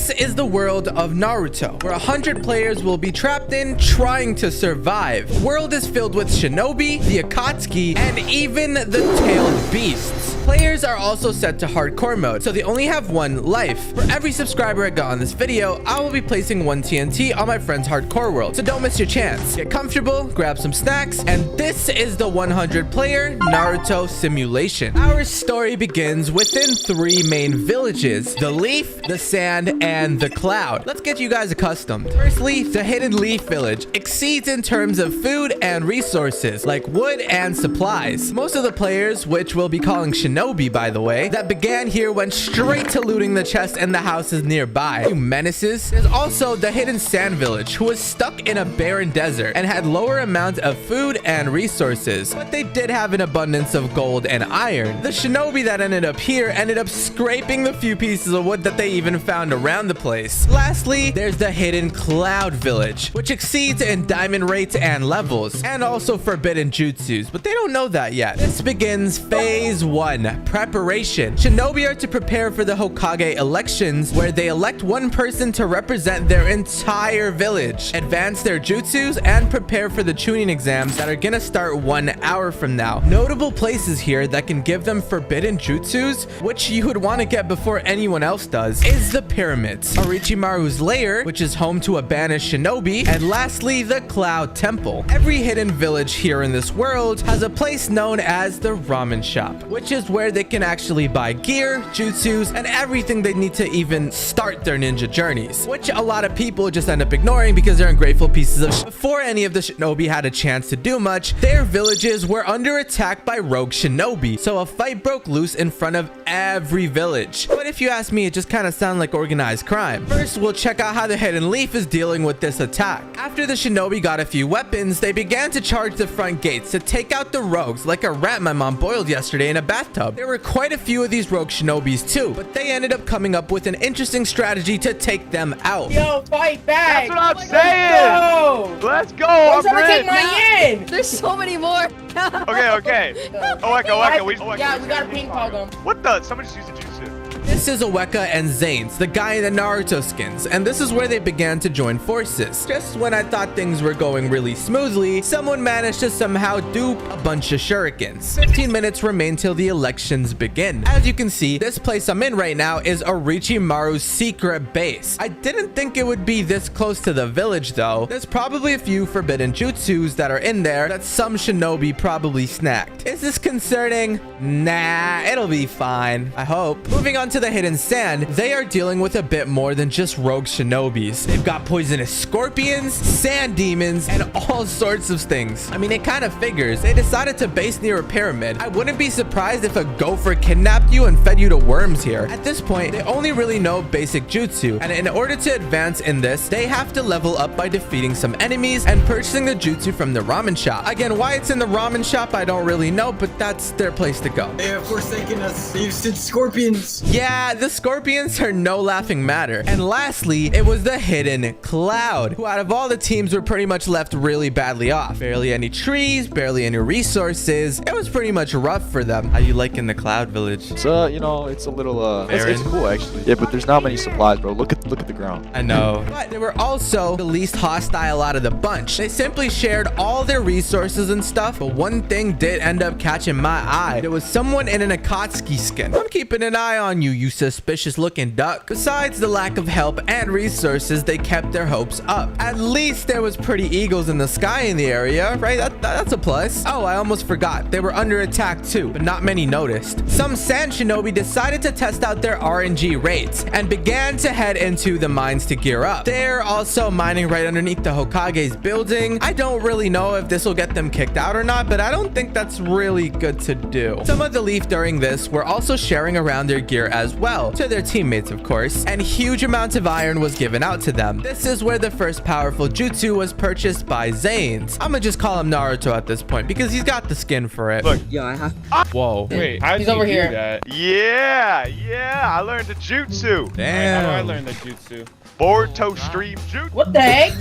This is the world of Naruto, where 100 players will be trapped in trying to survive. The world is filled with shinobi, the Akatsuki, and even the tailed beasts. Players are also set to hardcore mode, so they only have one life. For every subscriber I got on this video, I will be placing one TNT on my friend's hardcore world, so don't miss your chance. Get comfortable, grab some snacks, and this is the 100-player Naruto simulation. Our story begins within 3 main villages: the Leaf, the Sand, and the Cloud. Let's get you guys accustomed. Firstly, the Hidden Leaf Village exceeds in terms of food and resources, like wood and supplies. Most of the players, which we'll be calling Shinobi by the way, that began here went straight to looting the chests and the houses nearby. You menaces. There's also the Hidden Sand Village, who was stuck in a barren desert and had lower amounts of food and resources, but they did have an abundance of gold and iron. The Shinobi that ended up here ended up scraping the few pieces of wood that they even found around the place. Lastly, there's the Hidden Cloud Village, which exceeds in diamond rates and levels, and also forbidden jutsus, but they don't know that yet. This begins phase 1, preparation. Shinobi are to prepare for the Hokage elections, where they elect one person to represent their entire village, advance their jutsus, and prepare for the tuning exams that are gonna start 1 hour from now. Notable places here that can give them forbidden jutsus, which you would want to get before anyone else does, is the pyramids, Orochimaru's lair, which is home to a banished shinobi, and lastly, the Cloud Temple. Every hidden village here in this world has a place known as the ramen shop, which is where they can actually buy gear, jutsus, and everything they need to even start their ninja journeys, which a lot of people just end up ignoring because they're ungrateful pieces of shit. Before any of the shinobi had a chance to do much, their villages were under attack by rogue shinobi, so a fight broke loose in front of every village. But if you ask me, it just kind of sounds like organized crime. First, we'll check out how the Hidden Leaf is dealing with this attack. After the shinobi got a few weapons, they began to charge the front gates to take out the rogues like a rat my mom boiled yesterday in a bathtub. There were quite a few of these rogue shinobis too, but they ended up coming up with an interesting strategy to take them out. Yo, fight back! That's what I'm saying! Let's go! Who's trying to take my yin? There's so many more. Okay. Oweka, we gotta ping pong them. What the? Somebody just used a jutsu. This is Oweka and Zanes, the guy in the Naruto skins, and this is where they began to join forces. Just when I thought things were going really smoothly, someone managed to somehow dupe a bunch of shurikens. 15 minutes remain till the elections begin. As you can see, this place I'm in right now is Orochimaru's secret base. I didn't think it would be this close to the village though. There's probably a few forbidden jutsus that are in there that some shinobi probably snacked. Is this concerning? Nah, it'll be fine, I hope. Moving on to the Hidden Sand, they are dealing with a bit more than just rogue shinobis. They've got poisonous scorpions, sand demons, and all sorts of things. I mean, it kind of figures. They decided to base near a pyramid. I wouldn't be surprised if a gopher kidnapped you and fed you to worms here. At this point, they only really know basic jutsu, and in order to advance in this, they have to level up by defeating some enemies and purchasing the jutsu from the ramen shop. Again, why it's in the ramen shop, I don't really know, but that's their place to go. Yeah, of course they can use scorpions. Yeah, the scorpions are no laughing matter. And lastly, it was the Hidden Cloud, who out of all the teams were pretty much left really badly off. Barely any trees, barely any resources. It was pretty much rough for them. How you liking the Cloud Village? It's you know, it's a little it's cool actually. Yeah, but there's not many supplies, bro. Look at the ground. I know. But they were also the least hostile out of the bunch. They simply shared all their resources and stuff, but one thing did end up catching my eye. There was someone in an Akatsuki skin. I'm keeping an eye on you, you suspicious looking duck. Besides the lack of help and resources, they kept their hopes up. At least there was pretty eagles in the sky in the area, right? That's a plus. Oh, I almost forgot. They were under attack too, but not many noticed. Some sand shinobi decided to test out their RNG rates and began to head into the mines to gear up. They're also mining right underneath the Hokage's building. I don't really know if this will get them kicked out or not, but I don't think that's really good to do. Some of the Leaf during this were also sharing around their gear as well, to their teammates of course, and huge amounts of iron was given out to them. This is where the first powerful jutsu was purchased by Zanes. I'm gonna just call him Naruto at this point because he's got the skin for it. Look. Yeah, I have. Whoa. Wait, how He's did over you here. do that? Yeah, I learned the jutsu. Damn. How do I learn the jutsu? Boruto stream jutsu. What the heck?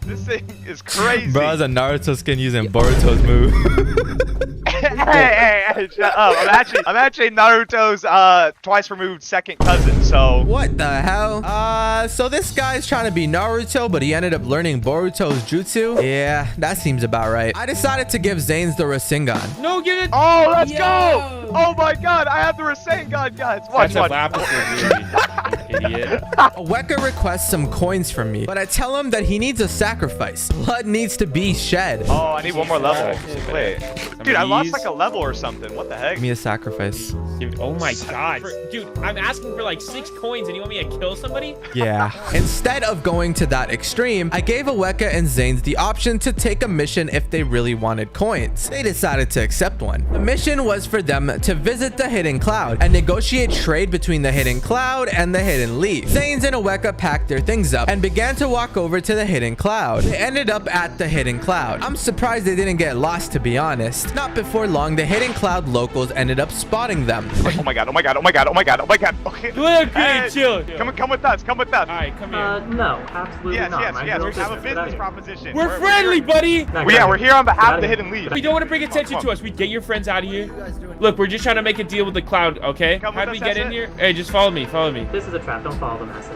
This thing is crazy. Bro, has a Naruto skin using Boruto's move. Hey, shut up. I'm actually Naruto's twice removed second cousin, so. What the hell? So this guy's trying to be Naruto, but he ended up learning Boruto's jutsu? Yeah, that seems about right. I decided to give Zane's the Rasengan. No, give it. Oh, let's Yo. go! Oh my god, I have the Rasengan, guys. Watch, That's a watch. lapis, you idiot. Weka requests some coins from me, but I tell him that he needs a sacrifice. Blood needs to be shed. Oh, I need one more level. Wait. Dude, I lost these. like a level or something. What the heck? Give me a sacrifice. Dude, oh my god. Dude, I'm asking for like 6 coins and you want me to kill somebody? Yeah. Instead of going to that extreme, I gave Aweka and Zanes the option to take a mission if they really wanted coins. They decided to accept one. The mission was for them to visit the hidden cloud and negotiate trade between the hidden cloud and the hidden leaf. Zanes and Aweka packed their things up and began to walk over to the hidden cloud. They ended up at the hidden cloud. I'm surprised they didn't get lost, to be honest. Not before long, the hidden cloud locals ended up spotting them. Oh my god, oh my god, oh my god, oh my god, oh my god. Okay. Look, Hey, chill. Come with us, come with us. Alright, come here. No, absolutely Yes, not. yes, My yes. girl We have a says business that proposition. We're friendly, buddy. Well, yeah, we're here on behalf of the hidden leaf. We don't want to bring attention to us. We get your friends out of here. Look, we're just trying to make a deal with the cloud, okay? Come How with do we us, get that's in it. here? Hey, just follow me, follow me. This is a trap. Don't follow the message.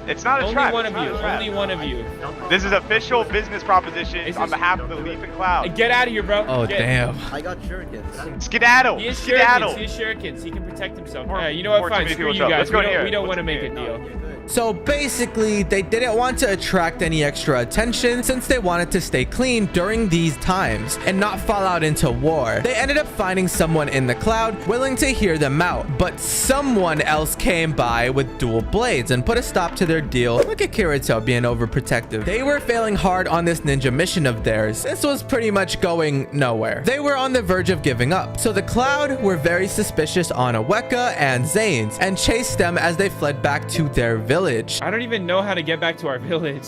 It's not a Only trap. one it's of not you. a trap. Only one of you. Don't follow This is official business proposition Is on this- behalf of the leaf and cloud. Get out of here, bro. Oh, Get- damn. I got shurikens. Skedaddle. He is Skedaddle. shurikens. He is shurikens. He can protect himself. More- You know what? more Fine. too many Screw you people show up. guys. Let's go in here. We don't want to Let's make a go in deal. So basically, they didn't want to attract any extra attention since they wanted to stay clean during these times and not fall out into war. They ended up finding someone in the cloud willing to hear them out, but someone else came by with dual blades and put a stop to their deal. Look at Kirito being overprotective. They were failing hard on this ninja mission of theirs. This was pretty much going nowhere. They were on the verge of giving up. So the cloud were very suspicious on Aweka and Zanes and chased them as they fled back to their village. I don't even know how to get back to our village.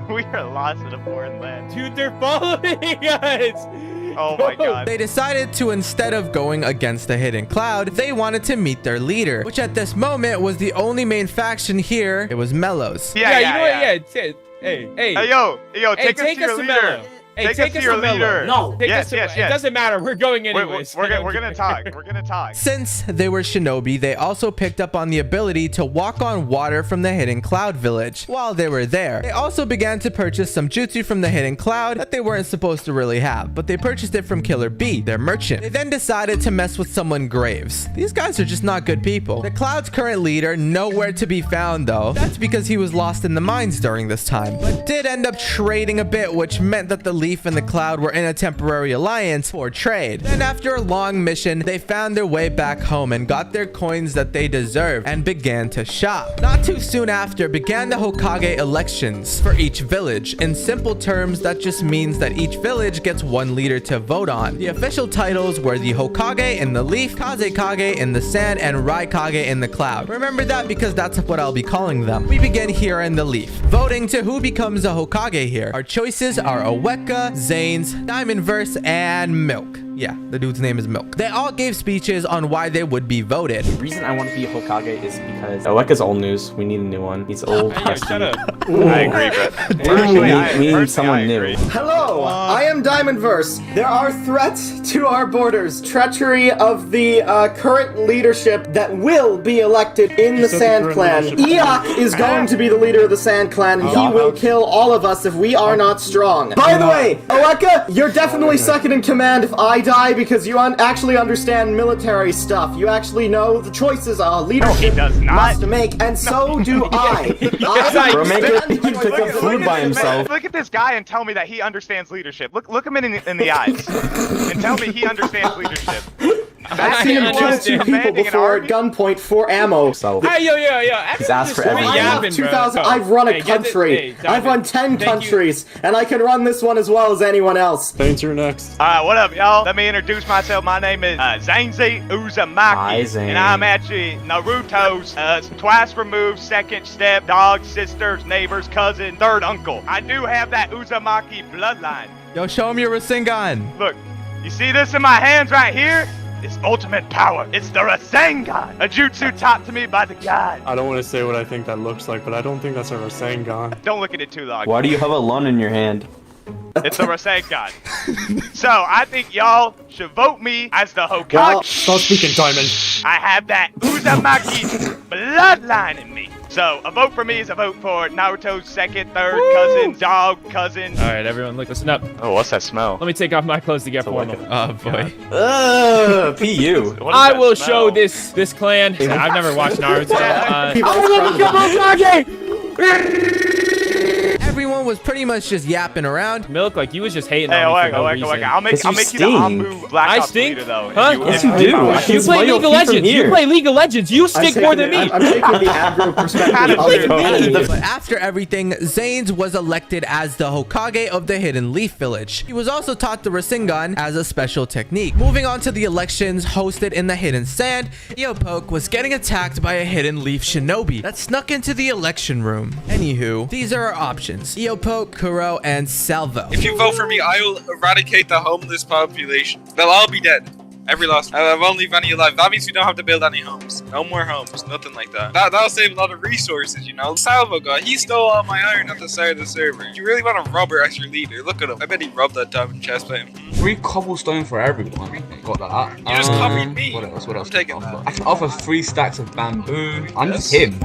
We are lost in a foreign land. Dude, they're following us. Oh my god. They decided to, instead of going against the hidden cloud, they wanted to meet their leader, which at this moment was the only main faction here. It was Mellows. Yeah, you know what? Yeah, hey. Hey, yo, Hey, take us to your leader. Mello. Hey, Take us to your Mello. leader. No. Take Yes, us to, yes, It yes. doesn't matter. We're going anyways. We're gonna talk. We're gonna talk. Since they were shinobi, they also picked up on the ability to walk on water from the hidden cloud village. While they were there, they also began to purchase some jutsu from the hidden cloud that they weren't supposed to really have, but they purchased it from Killer B, their merchant. They then decided to mess with someone Graves. These guys are just not good people. The cloud's current leader, nowhere to be found though. That's because he was lost in the mines during this time, but did end up trading a bit, which meant that the leaf and the cloud were in a temporary alliance for trade. Then after a long mission, they found their way back home and got their coins that they deserved and began to shop. Not too soon after began the Hokage elections for each village. In simple terms, that just means that each village gets one leader to vote on. The official titles were the Hokage in the leaf, Kazekage in the sand, and Raikage in the cloud. Remember that because that's what I'll be calling them. We begin here in the leaf, voting to who becomes a Hokage here. Our choices are Aweka, Zanes, Diamond Verse, and Milk. Yeah, the dude's name is Milk. They all gave speeches on why they would be voted. The reason I want to be a Hokage is because Aweka's old news. We need a new one. He's old. Hey, yo, crusty. shut up. I agree, but We need someone new. Hello, I am Diamond Verse. There are threats to our borders, treachery of the current leadership that will be elected in the Sand Clan. Eok is going to be the leader of the Sand Clan, and he will kill all of us if we are not strong. By the way, Aweka, you're definitely second in command if I die because you actually understand military stuff. You actually know the choices leadership does not. must make, and so do I. Bro, make it understand the pick up choices. food by himself. Look at this guy and tell me that he understands leadership. Look him in the eyes and tell me he understands leadership. I've seen him kill two people before at gunpoint for ammo. So Hey, yo. He's asked for everything. I have 2,000. I've run a country. I've run 10 countries, and I can run this one as well as anyone else. Painter next. Alright, what up, y'all? Let me introduce myself. My name is Zanzi Uzumaki, Hi, Zane. and I'm actually Naruto's twice removed second step dog, sister's neighbor's cousin, third uncle. I do have that Uzumaki bloodline. Yo, show him your Rasengan. Look, you see this in my hands right here? It's ultimate power. It's the Rasengan, a jutsu taught to me by the god. I don't want to say what I think that looks like, but I don't think that's a Rasengan. Don't look at it too long. why do you have a lun in your hand? It's a Rasengan. So I think y'all should vote me as the Hokage. Well, Stop speaking, Diamond. I have that Uzumaki bloodline in me. So a vote for me is a vote for Naruto's second, third cousin, dog cousin. All right, everyone, look, listen up. Oh, what's that smell? Let me take off my clothes to get formal. Oh boy. PU. What is I that will smell? show this clan. I've never watched Naruto. Everyone was pretty much just yapping around. Milk, like you was just hating Hey, on me for no wait. reason. I'll make Because you you the sting. Ambu Black I Ops stink? leader, though. Huh? Yes, you do. I can You smell play your League of feet from Legends. You here. play League of Legends. You stick more than me. I'm taking the aggro perspective. But after everything, Zanes was elected as the Hokage of the Hidden Leaf Village. He was also taught the Rasengan as a special technique. Moving on to the elections hosted in the Hidden Sand, Eopoke was getting attacked by a Hidden Leaf Shinobi that snuck into the election room. Anywho, these are our options: Eopoke, Kuro, and Salvo. If you vote for me, I will eradicate the homeless population. They'll all be dead. Every last. I won't leave any alive. That means we don't have to build any homes. No more homes. Nothing like that. That'll save a lot of resources, you know. Salvo guy, he stole all my iron on the side of the server. You really want to rob her as your leader? Look at him. I bet he robbed that diamond chest plate. 3 cobblestone for everyone. Got that. You just copied me. What else? I'm taking that. I can offer 3 stacks of bamboo. I'm just him.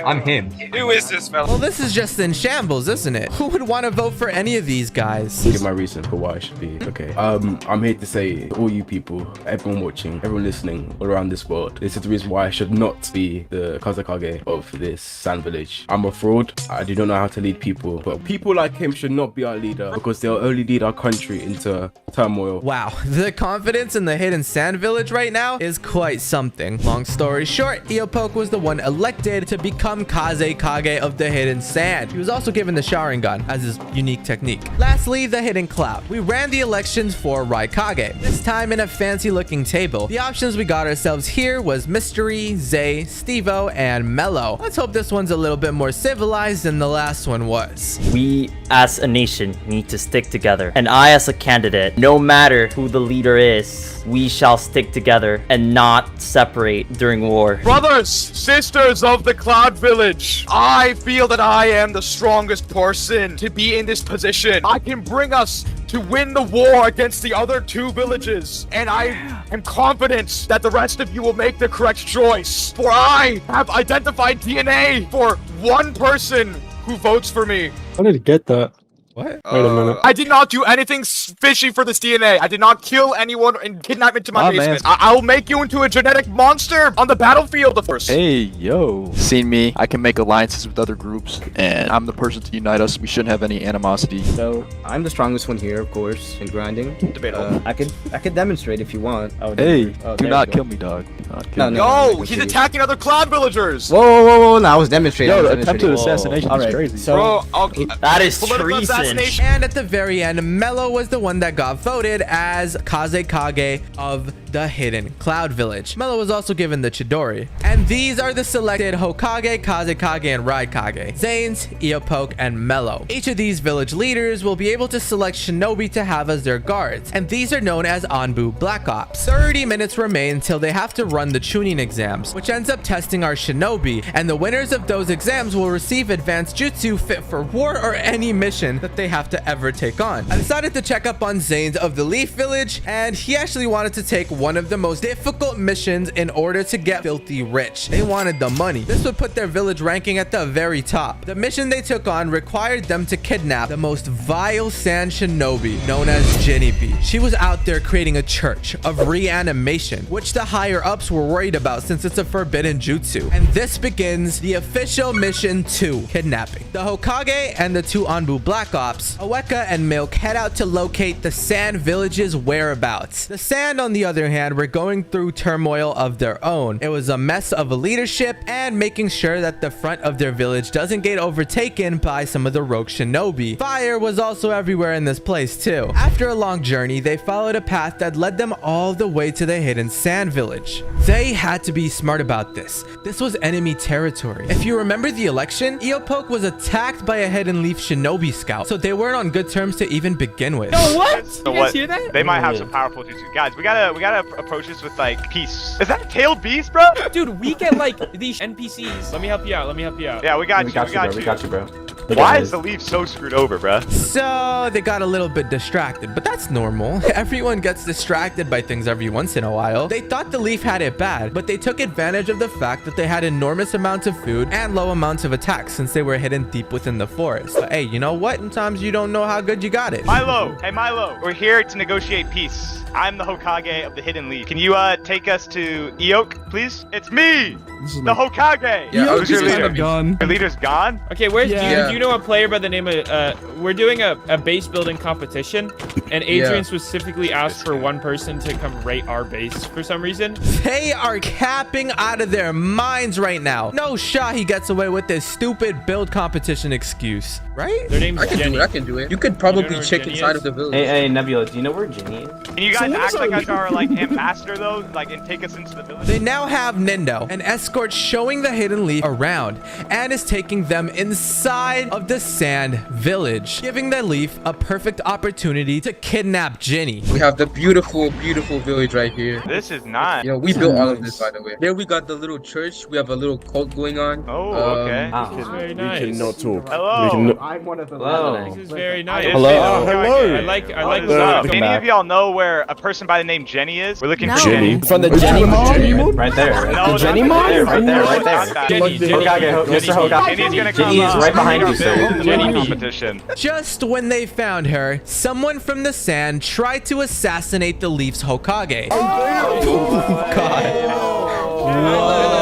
I'm him. Who is this fella? Well, this is just in shambles, isn't it? Who would want to vote for any of these guys? Give my reason for why I should be okay. I'm here to say, all you people, everyone watching, everyone listening all around this world, this is the reason why I should not be the Kazekage of this sand village. I'm a fraud. I do not know how to lead people, but people like him should not be our leader because they'll only lead our country into turmoil. Wow, the confidence in the Hidden Sand Village right now is quite something. Long story short, Eopoke was the one elected to become Kazekage of the Hidden Sand. He was also given the Sharingan as his unique technique. Lastly, the Hidden Cloud. We ran the elections for Raikage, this time in a fancy looking table. The options we got ourselves here was Mystery, Zay, Stevo, and Mello. Let's hope this one's a little bit more civilized than the last one was. We as a nation need to stick together. And I as a candidate, no matter who the leader is, we shall stick together and not separate during war. Brothers, sisters of the Cloud Village, I feel that I am the strongest person to be in this position. I can bring us to win the war against the other 2 villages, and I am confident that the rest of you will make the correct choice, for I have identified DNA for one person who votes for me. I didn't get that. What? Wait a minute. I did not do anything fishy for this DNA. I did not kill anyone and kidnap into my Oh, basement. man. I'll make you into a genetic monster on the battlefield of course. Hey, yo. Seen me, I can make alliances with other groups, and I'm the person to unite us. We shouldn't have any animosity. So I'm the strongest one here, of course, in grinding. Debatable. I could demonstrate if you want. Hey, Oh, do there not you go. kill me, dog. Do not kill me. Yo, he's attacking other Cloud villagers. Whoa! No, I was demonstrating. Yo, I was attempted demonstrating. assassination All is right, crazy. so Bro, That is political treason. assassination. And at the very end, Mello was the one that got voted as Kazekage of the Hidden Cloud Village. Mello was also given the Chidori. And these are the selected Hokage, Kazekage, and Raikage: Zanes, Eopoke, and Mello. Each of these village leaders will be able to select Shinobi to have as their guards, and these are known as Anbu Black Ops. 30 minutes remain till they have to run the tuning exams, which ends up testing our Shinobi, and the winners of those exams will receive advanced jutsu fit for war or any mission that they have to ever take on. I decided to check up on Zanes of the Leaf Village, and he actually wanted to take one of the most difficult missions in order to get filthy rich. They wanted the money. This would put their village ranking at the very top. The mission they took on required them to kidnap the most vile sand shinobi known as Jinibi. She was out there creating a church of reanimation, which the higher ups were worried about since it's a forbidden jutsu. And this begins the official mission 2, kidnapping. The Hokage and the 2 Anbu Black Ops, Aweka and Milk, head out to locate the Sand Village's whereabouts. The Sand, on the other hand, were going through turmoil of their own. It was a mess of a leadership and making sure that the front of their village doesn't get overtaken by some of the rogue shinobi. Fire was also everywhere in this place too. After a long journey, they followed a path that led them all the way to the Hidden Sand Village. They had to be smart about this. This was enemy territory. If you remember the election, Eopoke was attacked by a Hidden Leaf shinobi scout, so they weren't on good terms to even begin with. Yo, what? So You guys hear that? They might have some powerful jutsu. Guys, we gotta approach this with like peace. Is that a tailed beast, bro? Dude, we get like these NPCs. Let me help you out. Yeah, we got We you. got you, bro. We got you, bro. Why is the leaf so screwed over, bruh? So they got a little bit distracted, but that's normal. Everyone gets distracted by things every once in a while. They thought the leaf had it bad, but they took advantage of the fact that they had enormous amounts of food and low amounts of attacks since they were hidden deep within the forest. But hey, you know what? Sometimes you don't know how good you got it. Milo! Hey, Milo! We're here to negotiate peace. I'm the Hokage of the Hidden Leaf. Can you take us to Eok, please? It's me! The Hokage! Yeah, Who's your leader? gone. Your leader's gone? Okay, where's Yeah. do you know a player by the name of we're doing a base building competition, and Adrian specifically asked for one person to come rate our base for some reason. They are capping out of their minds right now. No shot he gets away with this stupid build competition excuse, right? Their name's Jenny. I can do it. You could probably You know where check Jenny inside is? of the village. Hey, Nebula, do you know where Ginny is? Can you guys act like you guys are like ambassador though? Like, and take us into the village? They now have Nindo, an escort showing the Hidden Leaf around, and is taking them inside of the Sand Village, giving the Leaf a perfect opportunity to kidnap Ginny. We have the beautiful, beautiful village right here. This is nice. You know, we built all of this, by the way. Here we got the little church. We have a little cult going on. Oh, okay. This is very nice. We cannot talk. Hello. We cannot... I'm one of the Hello. This is very nice. Hello. Hello. I like What's the up? Welcome Any back. of y'all know where a person by the name Jenny is? We're looking for Jenny. Jenny. From the Jenny mom? Right there. Right No, the Jenny not mom? there, Right there, right there. not that. Jenny, Jenny, Hokage, Mr. Hokage. Jenny's gonna come Jenny is right behind you, build sir. Jenny competition. Just when they found her, someone from the sand tried to assassinate the Leaf's Hokage. Oh, God.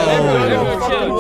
Everyone, chill.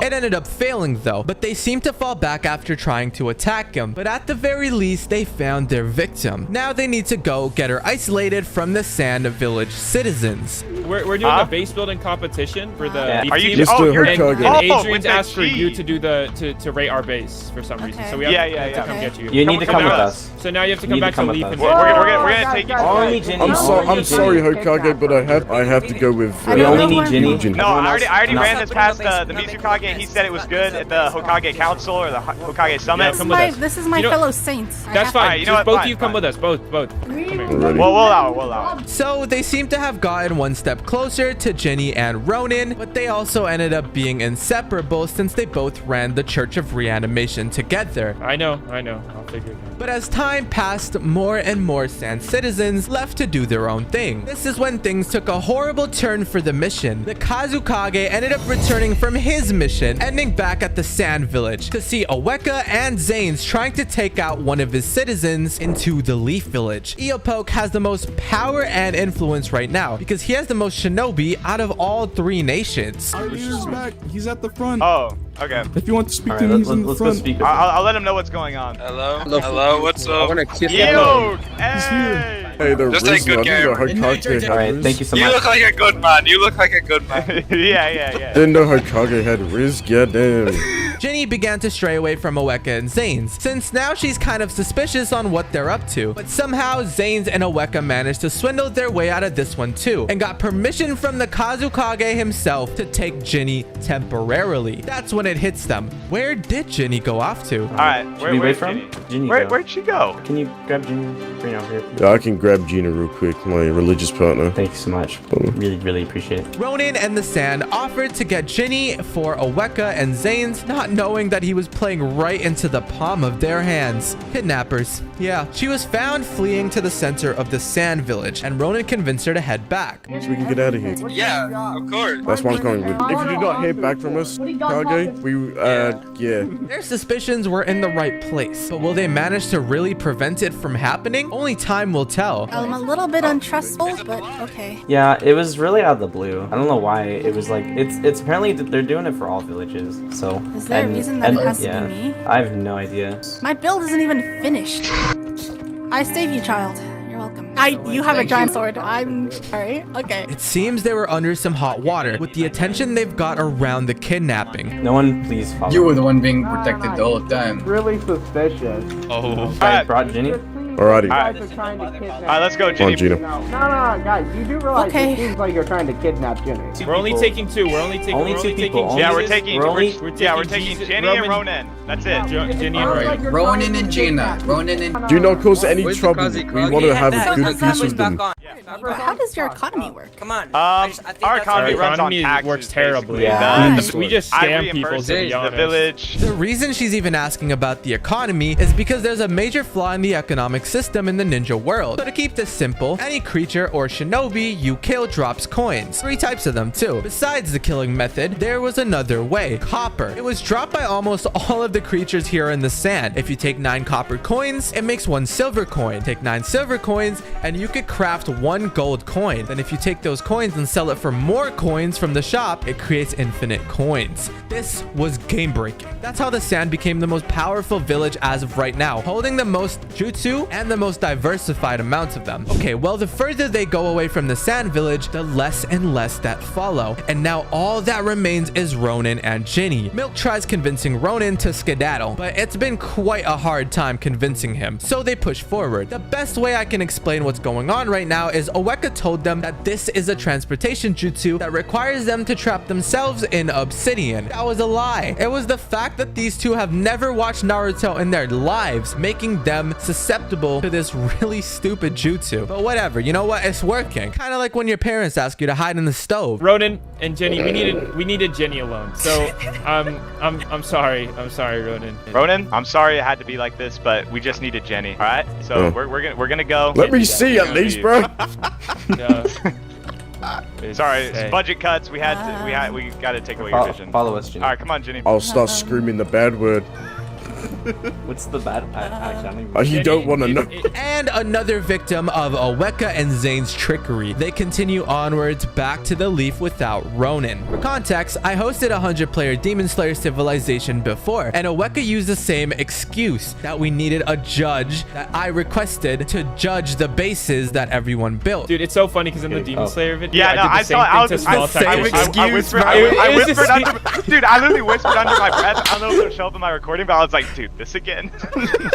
It ended up failing though, but they seemed to fall back after trying to attack him. But at the very least, they found their victim. Now they need to go get her isolated from the Sand Village citizens. We're doing a base building competition for the Yeah. Leaf Are you team. just? Oh, you're. And Oh, Adrian's with the asked for you G. to do to rate our base for some reason. So we have Yeah. to come get you. You need to come with us. So now you have to You come need back to to come Leaf with and us. We're gonna take you. Only Ginny. I'm Only sorry, Ginny. Hokage, but I have to go with... We only need Ginny. No, I already No. ran this past the Mizukage. He said it was good at the Hokage Council or the Hokage Summit. Yeah, come with us. This is my You know- fellow saints. That's fine. Alright, you know Just what? both Fine, of you come fine. with us. Both. Come here. Already. Well, we'll allow it. So they seem to have gotten one step closer to Ginny and Ronin, but they also ended up being inseparable since they both ran the Church of Reanimation together. I know. I'll figure it out. But as time passed, more and more Sand citizens left to do their own thing. This is when things took a horrible turn for the mission. The Kazukage ended up returning from his mission, ending back at the Sand Village to see Aweka and Zanes trying to take out one of his citizens into the Leaf Village. Eopoke has the most power and influence right now because he has the most shinobi out of all three nations. Our leader's back. He's at the front. Oh, okay. If you want to speak All to right, him, he's in the let's go front. speak. I'll let him know what's going on. Hello, what's I up? want to kiss Yo, here. hey. Hey, the Just take good Riz, care. I didn't know Hokage had All right, Riz. thank you so You much. look like a good man. You look like a good man. Yeah. Didn't know Hokage had Riz. Goddamn. Ginny began to stray away from Aweka and Zanes, since now she's kind of suspicious on what they're up to. But somehow, Zanes and Aweka managed to swindle their way out of this one too, and got permission from the Kazukage himself to take Ginny temporarily. That's when it hits them. Where did Ginny go off to? All right, Should we wait where's for Jenny? him? Ginny, go. Where'd she go? Can you grab Ginny? Bring her over here, please? Yeah, I can grab Gina real quick, my religious partner. Thank you so much. Really appreciate it. Ronin and the Sand offered to get Ginny for Aweka and Zanes, not knowing that he was playing right into the palm of their hands. Kidnappers. Yeah, she was found fleeing to the center of the Sand Village, and Ronin convinced her to head back. So we can get out of here. Yeah, of course. That's why I'm going with. If you do not hear back from us, Kage, yeah. Their suspicions were in the right place, but will they manage to really prevent it from happening? Only time will tell. I'm a little bit untrustful, but okay. Yeah, it was really out of the blue. I don't know why. It was like it's apparently they're doing it for all villages. So Is there a reason that it has to yeah, be me? I have no idea. My build isn't even finished. I saved you, child. You're welcome. You have a giant sword. I'm sorry. Okay. It seems they were under some hot water with the attention they've got around the kidnapping. No one, please follow. You were the one being protected the whole time. Really suspicious. Oh. I brought Ginny. Alrighty. Alright. Are trying to kidnap. Alright, let's go, Come on, Ginny. Gina. No, guys, you do realize Okay. it seems like you're trying to kidnap Ginny. We're only taking two. We're only taking. Only we're two only people. taking. Yeah, we're Jesus, taking. we're taking Jesus, Jenny and Ronan. That's it. Ginny and Ronan. Ronin and Gina. Ronin and... Do not cause any Where's the trouble. Kazi We want to have a good That's peace with them. Yeah, But how does your economy work? Come on. Our economy runs on economy taxes. works terribly. Yeah. We just scam people, to be the honest. village. The reason she's even asking about the economy is because there's a major flaw in the economic system in the ninja world. So to keep this simple, any creature or shinobi you kill drops coins. 3 types of them too. Besides the killing method, there was another way, copper. It was dropped by almost all of the creatures here in the sand. If you take 9 copper coins, it makes 1 silver coin. Take 9 silver coins and you could craft 1 gold coin. Then if you take those coins and sell it for more coins from the shop, it creates infinite coins. This was game breaking. That's how the sand became the most powerful village as of right now, holding the most jutsu and the most diversified amounts of them. Okay, well, the further they go away from the sand village, the less and less that follow. And now all that remains is Ronin and Ginny. Milk tries convincing Ronin to skedaddle, but it's been quite a hard time convincing him, so they push forward. The best way I can explain what's going on right now is Oweka told them that this is a transportation jutsu that requires them to trap themselves in obsidian. That was a lie. It was the fact that these two have never watched Naruto in their lives, making them susceptible to this really stupid jutsu. But whatever, you know what? It's working. Kind of like when your parents ask you to hide in the stove. Ronin and Jenny, we needed Jenny alone. So I'm sorry, Ronin. Ronin, I'm sorry it had to be like this, but we just needed Jenny. All right, so we're gonna go. Let me see at least, bro. Sorry, it's budget cuts. We got to take away your vision. Follow us, Jenny. All right, come on, Jenny. I'll start screaming the bad word. What's the bad? Actually, I don't even You don't want to know. And another victim of Oweka and Zane's trickery. They continue onwards back to the Leaf without Ronin. For context, I hosted a 100-player Demon Slayer Civilization before, and Oweka used the same excuse that we needed a judge that I requested to judge the bases that everyone built. Dude, it's so funny because in the Demon Slayer video, Yeah, no, I did the same thing to small I whispered under. Dude, I literally whispered under my breath. I don't know if it'll show up in my recording, but I was like, dude, this again.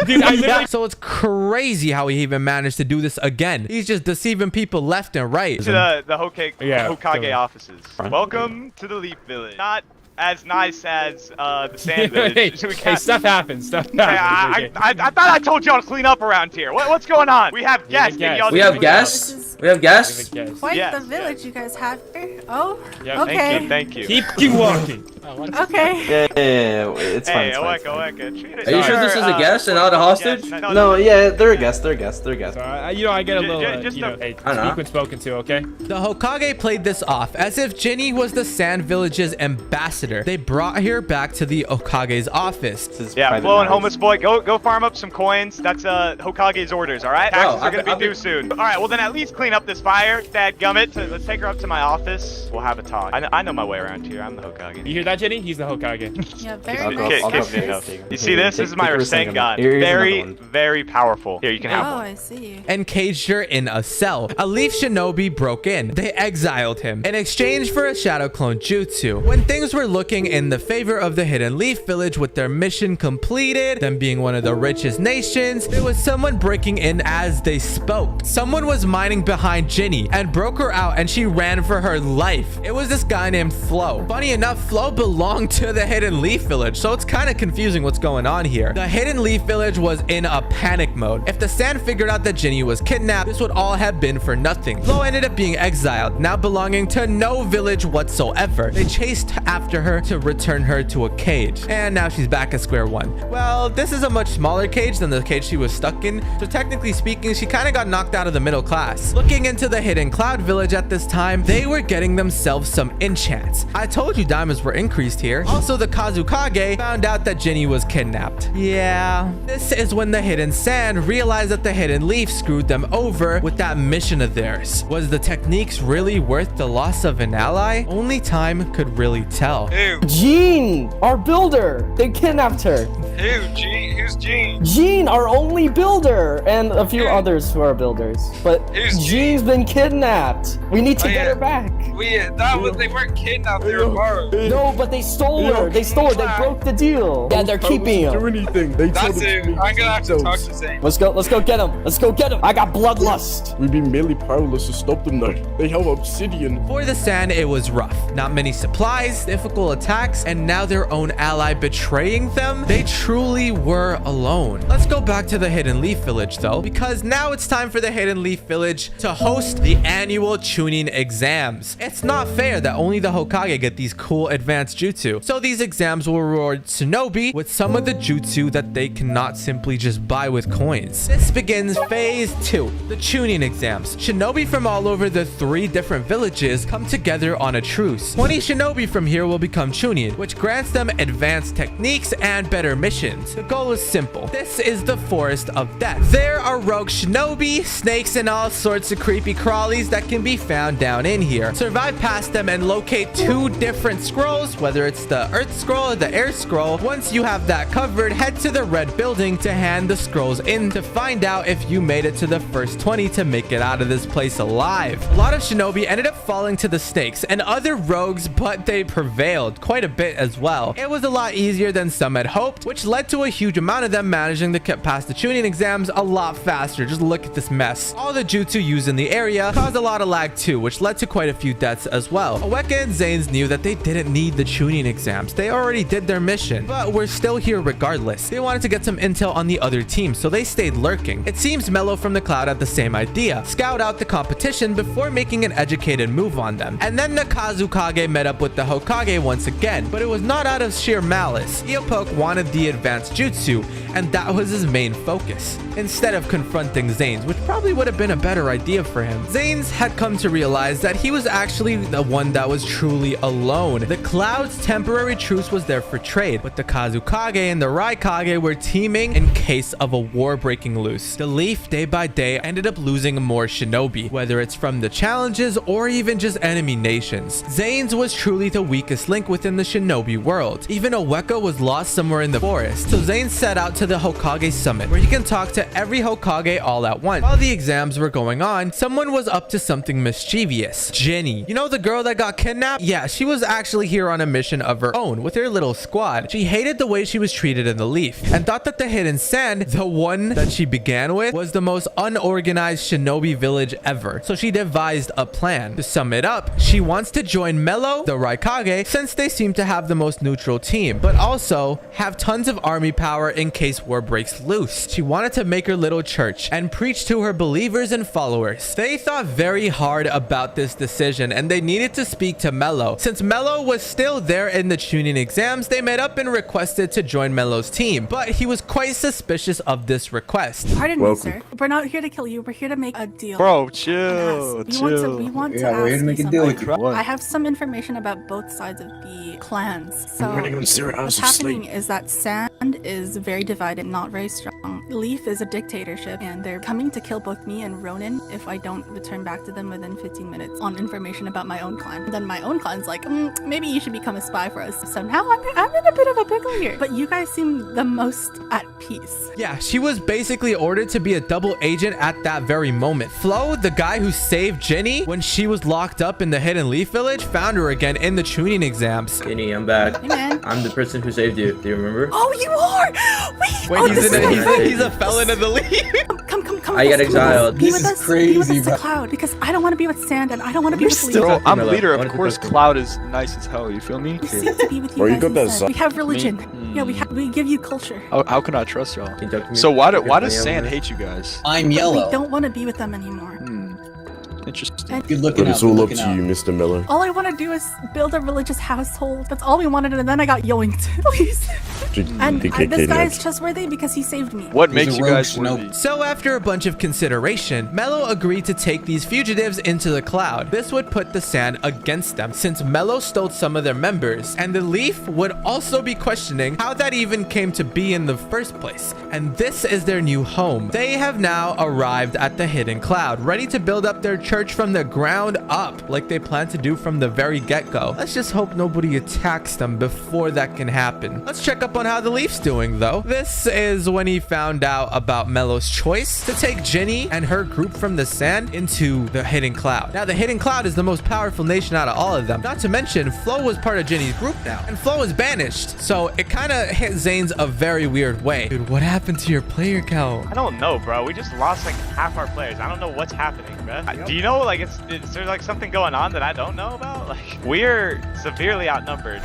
Dude, I literally... So it's crazy how he even managed to do this again. He's just deceiving people left and right. To the Hokage offices. Welcome to the Leaf Village. Not as nice as the Sand Village. Hey, stuff happens. Stuff happens. I thought I told y'all to clean up around here. What's going on? We have guests. We have guests? We have guests? Quite the village you guys have here. Oh, yeah, okay. Thank you. Keep walking. Okay. Yeah, it's fine. Hey, Oweka. Are you sure this is a guest and not a hostage? No, yeah, they're a guest. They're a guest. I get a little, speak spoken to, okay? The Hokage played this off as if Ginny was the Sand Village's ambassador. They brought her back to the Hokage's office. Yeah, Flo and homeless boy, go farm up some coins. That's Hokage's orders, all right? Taxes are gonna be due soon. All right, well then at least clean up this fire. Dadgummit. Let's take her up to my office. We'll have a talk. I know my way around here. I'm the Hokage. You hear that, Jenny? He's the Hokage. Yeah, very nice. You see this? This is my Rasengan. Very powerful. Here, you can have one. Oh, I see. And caged her in a cell. A Leaf Shinobi broke in. They exiled him in exchange for a Shadow Clone Jutsu. When things were looking in the favor of the Hidden Leaf Village with their mission completed, them being one of the richest nations, there was someone breaking in as they spoke. Someone was mining behind Ginny and broke her out, and she ran for her life. It was this guy named Flo. Funny enough, Flo belonged to the Hidden Leaf Village, so it's kind of confusing what's going on here. The Hidden Leaf Village was in a panic mode. If the Sand figured out that Ginny was kidnapped, this would all have been for nothing. Flo ended up being exiled, now belonging to no village whatsoever. They chased after her to return her to a cage, and now she's back at square one. Well, this is a much smaller cage than the cage she was stuck in, so technically speaking, she kind of got knocked out of the middle class. Looking into the Hidden Cloud Village at this time, they were getting themselves some enchants. I told you diamonds were increased here. Also, the Kazukage found out that Ginny was kidnapped. Yeah, this is when the Hidden Sand realized that the Hidden Leaf screwed them over with that mission of theirs. Was the techniques really worth the loss of an ally? Only time could really tell. Who? Jean, our builder. They kidnapped her. Who? Jean? Who's Jean? Jean, our only builder, and a few others who are builders. But Who's Jean's been kidnapped. We need to get her back. They weren't kidnapped. They were borrowed. No, but But they stole her. They stole her. They broke the deal. Yeah, they're keeping Do him. anything. They told That's him it. to me. I'm gonna have to talk to Zane. Let's go get him. Let's go get him. I got bloodlust. We'd be merely powerless to stop them though. They have obsidian. For the sand, it was rough. Not many supplies, difficult attacks, and now their own ally betraying them. They truly were alone. Let's go back to the Hidden Leaf Village though, because now it's time for the Hidden Leaf Village to host the annual tuning exams. It's not fair that only the Hokage get these cool advanced jutsu. So these exams will reward Shinobi with some of the jutsu that they cannot simply just buy with coins. This begins phase 2, the tuning exams. Shinobi from all over the 3 different villages come together on a truce. 20 Shinobi from here will become Chunin, which grants them advanced techniques and better missions. The goal is simple. This is the Forest of Death. There are rogue Shinobi, snakes, and all sorts of creepy crawlies that can be found down in here. Survive past them and locate 2 different scrolls, whether it's the Earth Scroll or the Air Scroll. Once you have that covered, head to the red building to hand the scrolls in to find out if you made it to the first 20 to make it out of this place alive. A lot of Shinobi ended up falling to the snakes and other rogues, but they prevailed quite a bit as well. It was a lot easier than some had hoped, which led to a huge amount of them managing to get past the tuning exams a lot faster. Just look at this mess. All the jutsu used in the area caused a lot of lag too, which led to quite a few deaths as well. Aweka and Zanes knew that they didn't need the tuning exams. They already did their mission, but we're still here regardless. They wanted to get some intel on the other team, so they stayed lurking. It seems Mello from the Cloud had the same idea. Scout out the competition before making an educated move on them. And then the Kazukage met up with the Hokage once again, but it was not out of sheer malice. Eopoke wanted the advanced jutsu, and that was his main focus, instead of confronting Zanes, which probably would have been a better idea for him. Zanes had come to realize that he was actually the one that was truly alone. The Cloud's temporary truce was there for trade, but the Kazukage and the Raikage were teaming in case of a war breaking loose. The Leaf, day by day, ended up losing more Shinobi, whether it's from the challenges or even just enemy nations. Zanes was truly the weakest link within the Shinobi world. Even Aweka was lost somewhere in the forest, so Zanes set out to the Hokage summit, where he can talk to every Hokage all at once. While the exams were going on, someone was up to something mischievous. Jenny, you know the girl that got kidnapped? Yeah, she was actually here on a mission of her own with her little squad. She hated the way she was treated in the Leaf and thought that the Hidden Sand, the one that she began with, was the most unorganized Shinobi village ever. So she devised a plan. To sum it up, she wants to join Mello, the Raikage, since they seem to have the most neutral team, but also have tons of army power in case war breaks loose. She wanted to make her little church and preach to her believers and followers. They thought very hard about this decision and they needed to speak to Mello. Since Mello was still there in the tuning exams, they met up and requested to join Mello's team, but he was quite suspicious of this request. Pardon me, sir. We're not here to kill you. We're here to make a deal. Bro, chill. We want to ask you something. I have some information about both sides of the clans. So what's happening is that Sand is very divided, not very strong. Leaf is a dictatorship, and they're coming to kill both me and Ronin if I don't return back to them within 15 minutes on information about my own clan. Then my own clan's like, maybe you should become a spy for us. So now I'm in a bit of a pickle here. But you guys seem the most at peace. Yeah, she was basically ordered to be a double agent at that very moment. Flo, the guy who saved Jenny when she was locked up in the Hidden Leaf Village, found her again in the tuning exams. Jenny, I'm back. Hey, man. I'm the person who saved you. Do you remember? Oh, you are! Wait, he's a felon of the Leaf. Come. I got exiled. Be with us to Cloud, because I don't want to be with Sand and I don't want to be with Leaf. Bro, I'm leader. Of course, Cloud is nice as hell. You feel me? We seem to be with you guys instead. We have religion. Yeah, we give you culture. How can I trust y'all? So why does Sand hate you guys? I'm yellow. We don't want to be with them anymore. Interesting. Good looking But it's all up to you, Mr. Miller. All I want to do is build a religious household. That's all we wanted, and then I got yoinked. Please. And this guy is trustworthy because he saved me. What makes you guys worthy? So after a bunch of consideration, Mello agreed to take these fugitives into the Cloud. This would put the Sand against them, since Mello stole some of their members, and the Leaf would also be questioning how that even came to be in the first place. And this is their new home. They have now arrived at the Hidden Cloud, ready to build up their church from the ground up, like they plan to do from the very get-go. Let's just hope nobody attacks them before that can happen. Let's check up on on how the Leaf's doing, though. This is when he found out about Mello's choice to take Ginny and her group from the sand into the Hidden Cloud. Now, the Hidden Cloud is the most powerful nation out of all of them. Not to mention, Flo was part of Ginny's group now, and Flo is banished. So it kind of hit Zane's a very weird way. Dude, what happened to your player count? I don't know, bro. We just lost like half our players. I don't know what's happening, bro. Do you know, like, is there like something going on that I don't know about? Like, we're severely outnumbered.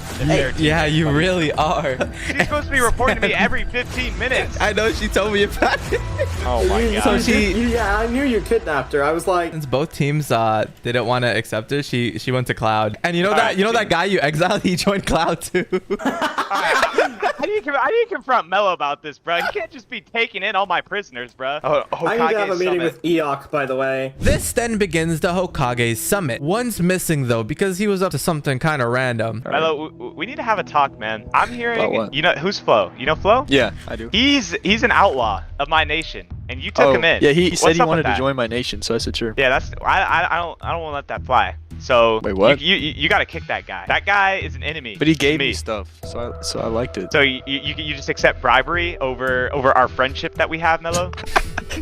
Yeah, you really are. She's supposed to be reporting to me every 15 minutes. I know, she told me about it. Oh my god. So yeah, I knew you kidnapped her. I was like, since both teams didn't want to accept her, she went to Cloud. And you know that guy you exiled, he joined Cloud too. How do you confront Mello about this, bro? You can't just be taking in all my prisoners, bro. I need to have a meeting with Eok, by the way. This then begins the Hokage's summit. One's missing though because he was up to something kind of random. Mello, we need to have a talk, man. I'm hearing, you know, who's Flo? You know Flo? Yeah, I do. He's an outlaw of my nation, and you took him in. Yeah, he said he wanted to that? join my nation, so I said sure. Yeah, that's I don't want to let that fly. So wait, what? You got to kick that guy. That guy is an enemy. But he gave me stuff, so I liked it. So you just accept bribery over our friendship that we have, Mello?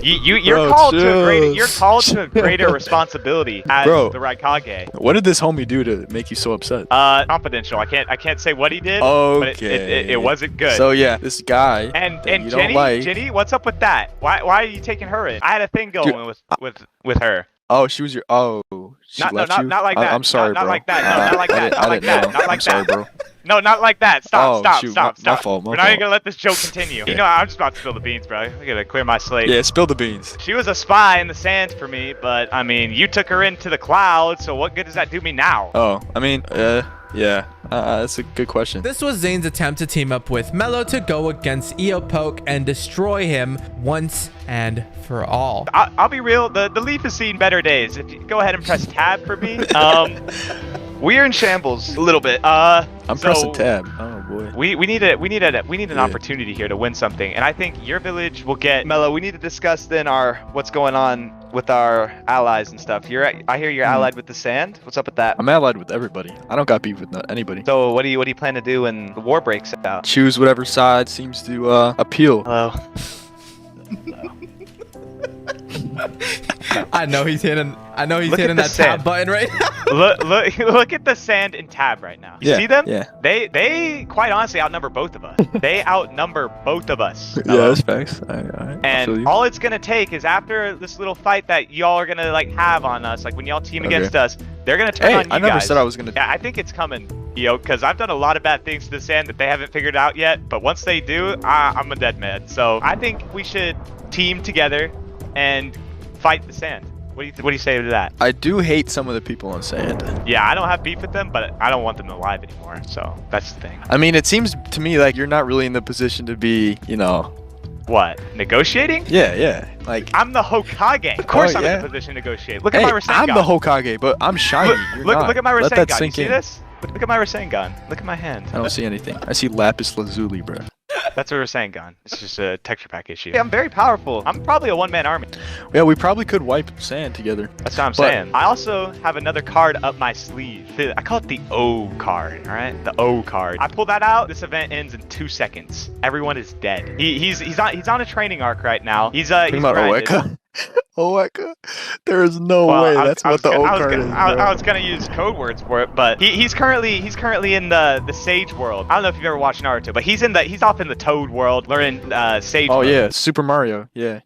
You're called to a greater responsibility as the Raikage. What did this homie do to make you so upset? Confidential. I can't say what he did. Okay. But it wasn't good. So yeah, this guy. And Jenny, what's up with that? Why are you taking her in? I had a thing going with her. Oh, she was your. Oh, she left you? Not like that. I'm sorry, not bro. Like that. No, not like that. Not like that. Not like I'm sorry, bro. No, not like that. Stop. My fault. We're not even gonna let this joke continue. You know, I'm just about to spill the beans, bro. I gotta clear my slate. Yeah, spill the beans. She was a spy in the sand for me, but I mean, you took her into the cloud, so what good does that do me now? Oh, I mean, yeah, that's a good question. This was Zane's attempt to team up with Mello to go against Eopoke and destroy him once and for all. I'll be real, the Leaf has seen better days. If you go ahead and press tab for me. We're in shambles a little bit. I'm pressing tab. Oh boy. We need an opportunity here to win something, and I think your village will get Mello. We need to discuss then what's going on with our allies and stuff. I hear you're allied with the sand. What's up with that? I'm allied with everybody. I don't got beef with anybody. So what do you plan to do when the war breaks out? Choose whatever side seems to appeal. Hello. I know he's hitting that tab button right now. Look at the sand and tab right now. You see them? Yeah. They quite honestly outnumber both of us. They outnumber both of us. Yeah, that's facts. And all it's gonna take is after this little fight that y'all are gonna like have on us, like when y'all team against us, they're gonna turn on you guys. I never said I was gonna. Yeah, I think it's coming, because I've done a lot of bad things to the sand that they haven't figured out yet. But once they do, I'm a dead man. So I think we should team together and fight the sand. What do you say to that? I do hate some of the people on sand. Yeah, I don't have beef with them, but I don't want them alive anymore. So that's the thing. I mean, it seems to me like you're not really in the position to be, What? Negotiating? Yeah. Like I'm the Hokage. Of course I'm in the position to negotiate. Look at my Rasengan. I'm the Hokage, but I'm shiny. Look at my Rasengan. Let that sink you see in. this? Look at my Rasengan. Look at my hand. I don't see anything. I see lapis lazuli, bro. That's a Rasengan. It's just a texture pack issue. Yeah, I'm very powerful. I'm probably a one-man army. Yeah, we probably could wipe sand together. That's what I'm saying. I also have another card up my sleeve. I call it the O card, all right? The O card. I pull that out. This event ends in 2 seconds. Everyone is dead. He's on a training arc right now. He's grinded. Oweka? There is no way that's what the O card is. I was gonna use code words for it, but he's currently in the Sage world. I don't know if you've ever watched Naruto, but he's off in the Toad world learning Sage. Oh yeah, Super Mario. Yeah.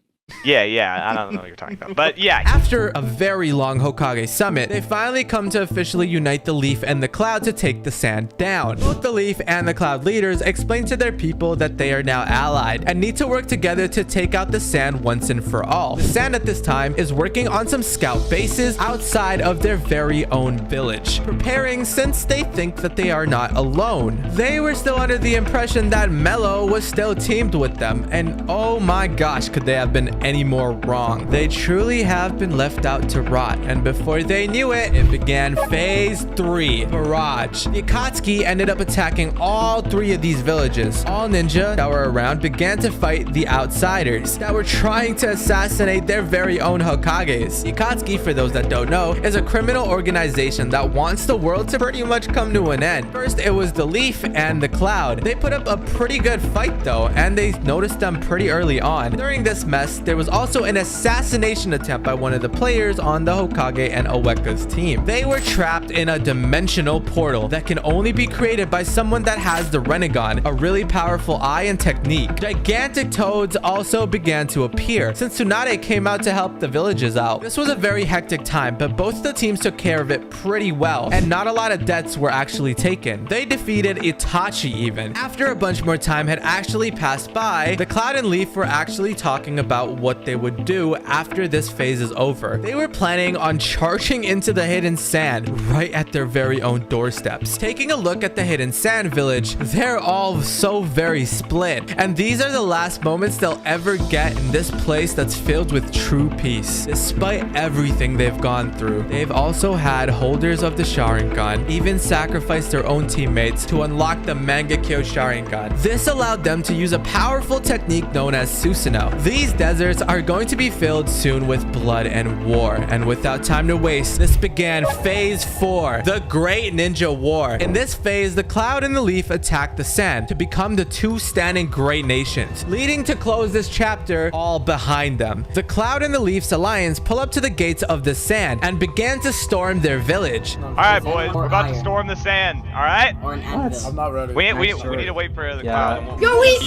Yeah, I don't know what you're talking about. But yeah. After a very long Hokage summit, they finally come to officially unite the Leaf and the Cloud to take the sand down. Both the Leaf and the Cloud leaders explain to their people that they are now allied and need to work together to take out the sand once and for all. The sand at this time is working on some scout bases outside of their very own village, preparing since they think that they are not alone. They were still under the impression that Mello was still teamed with them, and oh my gosh, could they have been any more wrong. They truly have been left out to rot, and before they knew it, it began phase 3, Barrage. The Akatsuki ended up attacking all 3 of these villages. All ninja that were around began to fight the outsiders that were trying to assassinate their very own Hokages. The Akatsuki, for those that don't know, is a criminal organization that wants the world to pretty much come to an end. First, it was the Leaf and the Cloud. They put up a pretty good fight though, and they noticed them pretty early on. During this mess, there was also an assassination attempt by one of the players on the Hokage and Oweka's team. They were trapped in a dimensional portal that can only be created by someone that has the Renegon, a really powerful eye and technique. Gigantic toads also began to appear since Tsunade came out to help the villages out. This was a very hectic time, but both the teams took care of it pretty well, and not a lot of deaths were actually taken. They defeated Itachi even. After a bunch more time had actually passed by, the Cloud and Leaf were actually talking about what they would do after this phase is over. They were planning on charging into the hidden sand right at their very own doorsteps. Taking a look at the hidden sand village, they're all so very split, and these are the last moments they'll ever get in this place that's filled with true peace. Despite everything they've gone through, they've also had holders of the Sharingan even sacrifice their own teammates to unlock the Mangekyo Sharingan. This allowed them to use a powerful technique known as Susanoo. These deserts are going to be filled soon with blood and war, and without time to waste, this began phase 4, the Great Ninja War. In this phase, the Cloud and the Leaf attacked the sand to become the 2 standing great nations, leading to close this chapter all behind them. The Cloud and the Leaf's alliance pull up to the gates of the sand and began to storm their village. All right, boys, we're about to storm the sand. All right? I'm not ready. We need to wait for the Cloud. Yo, we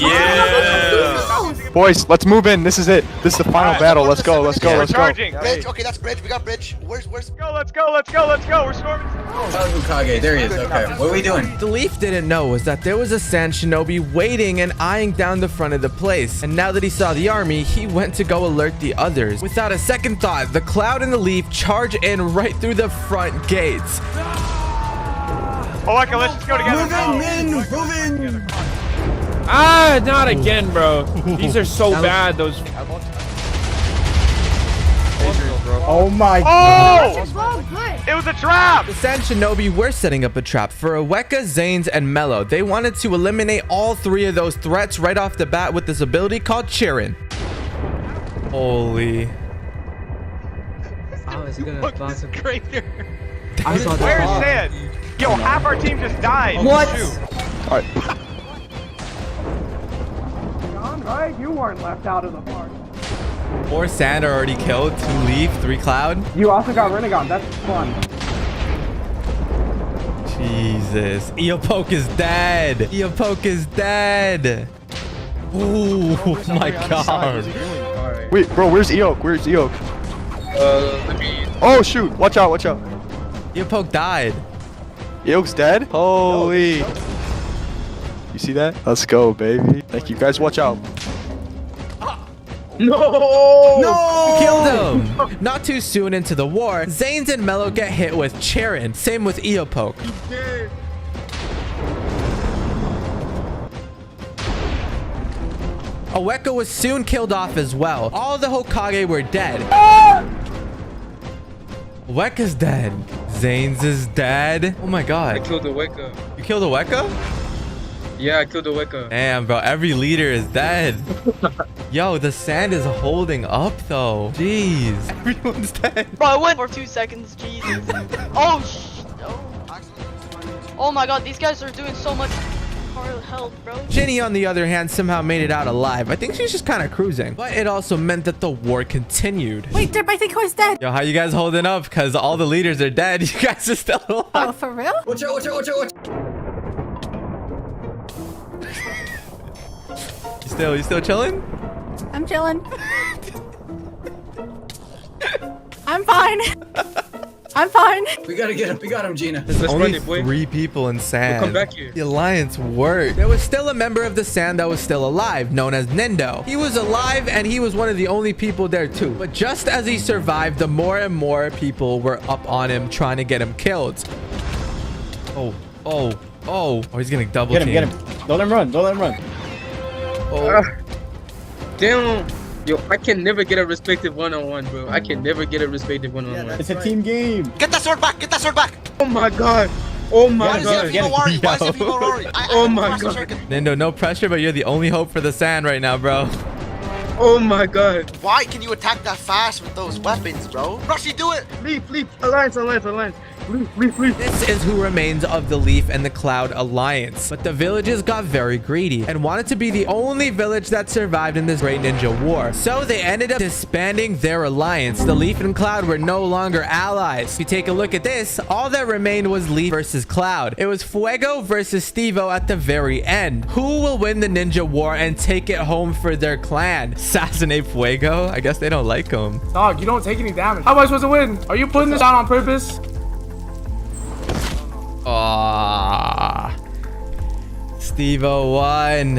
Boys, let's move in. This is it. This is the final battle. Let's go. Let's go. Let's go. Charging. Bridge. Okay, that's bridge. We got bridge. Where's? Let's go. Let's go. Let's go. Let's go. We're storming. Hokage, there he is. Okay, what are we doing? The Leaf didn't know was that there was a sand shinobi waiting and eyeing down the front of the place. And now that he saw the army, he went to go alert the others. Without a second thought, the Cloud and the Leaf charge in right through the front gates. Oh, okay, let's just go together. Moving. Ah, not again, bro. These are so bad. Those. Oh my god. Oh! It was a trap! The Sand Shinobi were setting up a trap for Oweka, Zanes, and Mello. They wanted to eliminate all 3 of those threats right off the bat with this ability called Chirin. Holy. I was gonna boss a crater. Where's Sand? Yo, half our team just died. What? Alright. Right? You weren't left out of the party. 4 Sand are already killed, 2 Leaf, 3 Cloud. You also got Renegon. That's fun. Jesus. Eopoke is dead. Eopoke is dead. Ooh, my god. Wait, bro, where's Eok? Where's Eok? Let me. Oh, shoot. Watch out, watch out. Eopoke died. Eok's dead? Holy. You see that? Let's go, baby. Thank you. Guys, watch out. No! Killed him! Not too soon into the war, Zanes and Mello get hit with Chirin. Same with Eopoke. Oweka was soon killed off as well. All the Hokage were dead. Oweka's dead. Zanes is dead. Oh my god. I killed Oweka. You killed Oweka? Yeah, I killed Oweka. Damn, bro. Every leader is dead. Yo, the sand is holding up, though. Jeez. Everyone's dead. Bro, I went for 2 seconds. Jesus. Oh, oh my god, these guys are doing so much hard health, bro. Ginny, on the other hand, somehow made it out alive. I think she's just kind of cruising. But it also meant that the war continued. Wait, Derp, I think I was dead. Yo, how you guys holding up? Because all the leaders are dead. You guys are still alive. Oh, for real? Watch out, watch out, watch out, watch out. You still chilling? I'm chilling. I'm fine. I'm fine. We gotta get him. We got him, Gina. There's Let's only run it, boy. 3 people in sand. We'll come back here. The alliance worked. There was still a member of the sand that was still alive, known as Nendo. He was alive and he was one of the only people there too. But just as he survived, the more and more people were up on him trying to get him killed. Oh, he's gonna double team. Get him. Don't let him run. Oh. Damn. Yo, I can never get a respective one-on-one, bro. I can never get a respective one-on-one. It's a team game. Get that sword back! Get that sword back! Oh my god. Oh my god. Why is it Vivo Rory? Oh my god. Nindo, no pressure, but you're the only hope for the sand right now, bro. Oh my god. Why can you attack that fast with those weapons, bro? Rushy, do it! Leave. Alliance. Leave. This is who remains of the Leaf and the Cloud alliance. But the villages got very greedy and wanted to be the only village that survived in this great ninja war. So they ended up disbanding their alliance. The Leaf and Cloud were no longer allies. If you take a look at this, all that remained was Leaf versus Cloud. It was Fuego versus Stevo at the very end. Who will win the ninja war and take it home for their clan? Assassinate Fuego? I guess they don't like him. Dog, you don't take any damage. How am I supposed to win? Are you putting this down on purpose? Stevo won.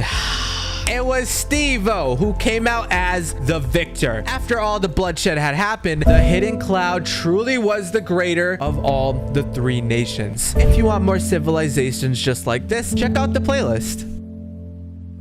It was Stevo who came out as the victor. After all the bloodshed had happened, the hidden cloud truly was the greater of all the three nations. If you want more civilizations just like this, check out the playlist.